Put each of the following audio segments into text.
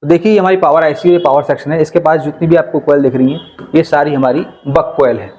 तो देखिए ये हमारी पावर आईसी है, पावर सेक्शन है। इसके पास जितनी भी आपको कोयल दिख रही है ये सारी हमारी बक कोयल है।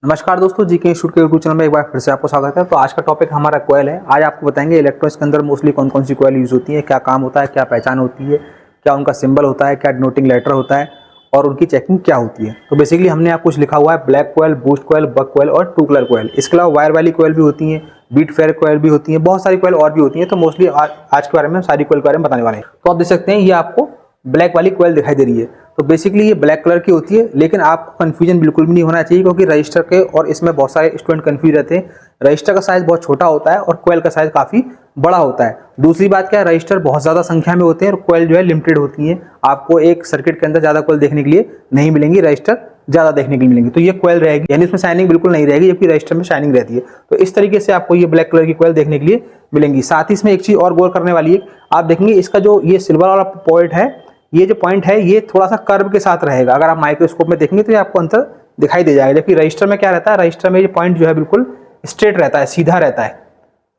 नमस्कार दोस्तों, जीके इंस्टीट्यूट के यूट्यूब चैनल में एक बार फिर से आपको स्वागत है। तो आज का टॉपिक हमारा कोयल है। आज आपको बताएंगे इलेक्ट्रॉनिक्स के अंदर मोस्टली कौन कौन सी कोयल यूज होती है, क्या काम होता है, क्या पहचान होती है, क्या उनका सिंबल होता है, क्या डिनोटिंग लेटर होता है और उनकी चेकिंग क्या होती है। तो बेसिकली हमने यहाँ कुछ लिखा हुआ है ब्लैक कोयल, बूस्ट कोयल, बक कोयल और टू कलर कोयल। इसके अलावा वायर वाली कोयल भी होती है, बीट फेयर कोयल भी होती है, बहुत सारी कोयल और भी होती है। तो मोस्टली आज के बारे में हम सारी कोयल के बारे में बताने वाले हैं। तो आप देख सकते हैं ये आपको ब्लैक वाली कोयल दिखाई दे रही है। तो बेसिकली ये ब्लैक कलर की होती है, लेकिन आपको कंफ्यूजन बिल्कुल भी नहीं होना चाहिए क्योंकि रजिस्टर के और इसमें बहुत सारे स्टूडेंट कंफ्यूज रहते हैं। रजिस्टर का साइज बहुत छोटा होता है और कोयल का साइज काफी बड़ा होता है। दूसरी बात क्या है, रजिस्टर बहुत ज्यादा संख्या में होते हैं और कोयल जो है लिमिटेड होती है। आपको एक सर्किट के अंदर ज्यादा कोयल देखने के लिए नहीं मिलेंगी, रजिस्टर ज्यादा देखने के लिए मिलेंगी। तो ये कोयल रहेगी, यानी इसमें शाइनिंग बिल्कुल नहीं रहेगी, जबकि रजिस्टर में शाइनिंग रहती है। तो इस तरीके से आपको ये ब्लैक कलर की कोयल देखने के लिए मिलेंगी। साथ ही इसमें एक चीज और गौर करने वाली है, आप देखेंगे इसका जो ये सिल्वर वाला पॉइंट है, ये जो पॉइंट है ये थोड़ा सा कर्व के साथ रहेगा। अगर आप माइक्रोस्कोप में देखेंगे तो ये आपको अंतर दिखाई दे जाएगा। जबकि रजिस्टर में क्या रहता है, रजिस्टर में ये पॉइंट जो है बिल्कुल स्ट्रेट रहता है, सीधा रहता है।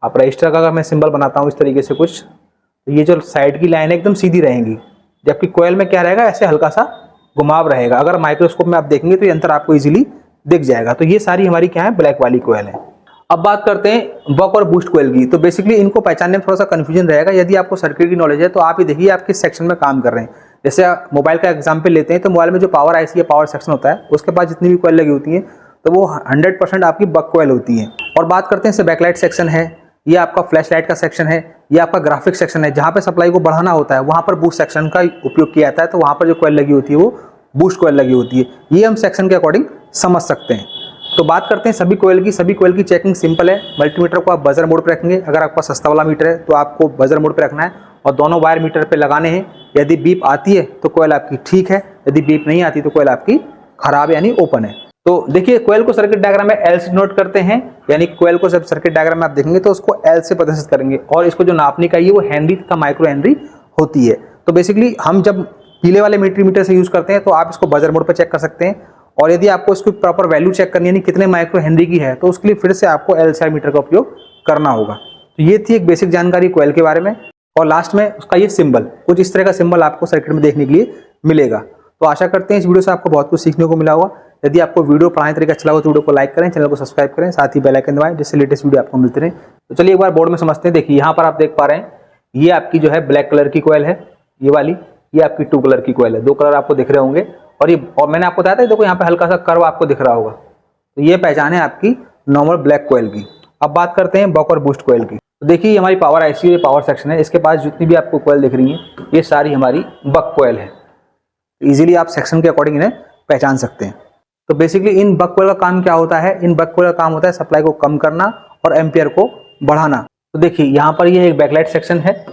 आप रजिस्टर का अगर मैं सिंबल बनाता हूँ इस तरीके से कुछ, तो ये जो साइड की लाइन है एकदम सीधी रहेंगी, जबकि कोयल में क्या रहेगा, ऐसे हल्का सा घुमाव रहेगा। अगर माइक्रोस्कोप में आप देखेंगे तो ये अंतर आपको इजीली दिख जाएगा। तो ये सारी हमारी क्या है, ब्लैक वाली कोयल है। अब बात करते हैं बक और बूस्ट कोयल की। तो बेसिकली इनको पहचानने में थोड़ा सा कंफ्यूजन रहेगा। यदि आपको सर्किट की नॉलेज है तो आप ये देखिए आप किस सेक्शन में काम कर रहे हैं। जैसे मोबाइल का एग्जांपल लेते हैं तो मोबाइल में जो पावर आईसी या पावर सेक्शन होता है उसके पास जितनी भी कोयल लगी होती है तो वो 100% आपकी बक कोयल होती है। और बात करते हैं जैसे बैकलाइट सेक्शन है, ये आपका फ्लैश लाइट का सेक्शन है, ये आपका ग्राफिक सेक्शन है। जहाँ पे सप्लाई को बढ़ाना होता है वहाँ पर बूस्ट सेक्शन का उपयोग किया जाता है। तो वहाँ पर जो कोयल लगी होती है वो बूस्ट कोयल लगी होती है। ये हम सेक्शन के अकॉर्डिंग समझ सकते हैं। तो बात करते हैं सभी कोयल की। सभी कोयल की चेकिंग सिंपल है। मल्टीमीटर को आप बजर मोड पर रखेंगे। अगर आपका सस्ता वाला मीटर है तो आपको बजर मोड पर रखना है और दोनों वायर मीटर पे लगाने हैं। यदि बीप आती है तो कोयल आपकी ठीक है, यदि बीप नहीं आती तो कोयल आपकी खराब यानी ओपन है। तो देखिए कोयल को सर्किट डायग्राम में एल से नोट करते हैं, यानी कोयल को जब सर्किट डायग्राम में आप देखेंगे तो उसको एल से प्रदर्शित करेंगे। और इसको जो नापने का ये वो हेनरी का माइक्रो हेनरी होती है। तो बेसिकली हम जब पीले वाले मीटर से यूज करते हैं तो आप इसको बजर मोड पर चेक कर सकते हैं। और यदि आपको इसकी प्रॉपर वैल्यू चेक करनी है, यानी कितने माइक्रो हेनरी की है, तो उसके लिए फिर से आपको एलसीआर मीटर का उपयोग करना होगा। तो ये थी एक बेसिक जानकारी कोयल के बारे में। और लास्ट में उसका ये सिंबल, कुछ इस तरह का सिंबल आपको सर्किट में देखने के लिए मिलेगा। तो आशा करते हैं इस वीडियो से आपको बहुत कुछ सीखने को मिला होगा। यदि आपको वीडियो पढ़ाने तरीका अच्छा लगा तो वीडियो को लाइक करें, चैनल को सब्सक्राइब करें, साथ ही बेल आइकन दबाएं जिससे लेटेस्ट वीडियो आपको मिलते रहे। तो चलिए एक बार बोर्ड में समझते हैं। देखिए यहाँ पर आप देख पा रहे हैं ये आपकी जो है ब्लैक कलर की कोयल है, ये वाली। ये आपकी टू कलर की कोयल है। दो कलर आपको दिख रहे होंगे। और मैंने आपको बताया था देखो यहाँ पे हल्का सा कर्व आपको दिख रहा होगा। तो ये पहचान है आपकी नॉर्मल ब्लैक कोयल की। अब बात करते हैं बक और बूस्ट कोयल की। तो देखिए ये हमारी पावर आईसी है, पावर सेक्शन है। इसके पास जितनी भी आपको कोयल दिख रही है ये सारी हमारी बक कोयल है। इजीली आप सेक्शन के अकॉर्डिंग इन्हें पहचान सकते हैं। तो बेसिकली इन बक कोयल का काम क्या होता है, इन बक कोयल का काम होता है सप्लाई को कम करना और एम्पियर को बढ़ाना। तो देखिए यहाँ पर ये एक बैकलाइट सेक्शन है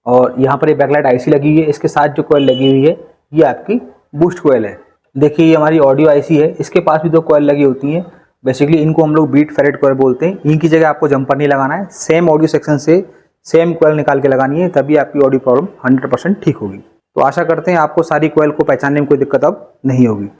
और यहाँ पर ये बैकलाइट आईसी लगी हुई है। इसके साथ जो कोयल लगी हुई है ये आपकी बूस्ट कोयल है। देखिए ये हमारी ऑडियो आईसी है, इसके पास भी दो कोयल लगी होती हैं। बेसिकली इनको हम लोग बीट फेरेट कोयल बोलते हैं। इनकी जगह आपको जंपर नहीं लगाना है, सेम ऑडियो सेक्शन से सेम कोयल निकाल के लगानी है, तभी आपकी ऑडियो प्रॉब्लम 100% ठीक होगी। तो आशा करते हैं आपको सारी कोयल को पहचानने में कोई दिक्कत अब नहीं होगी।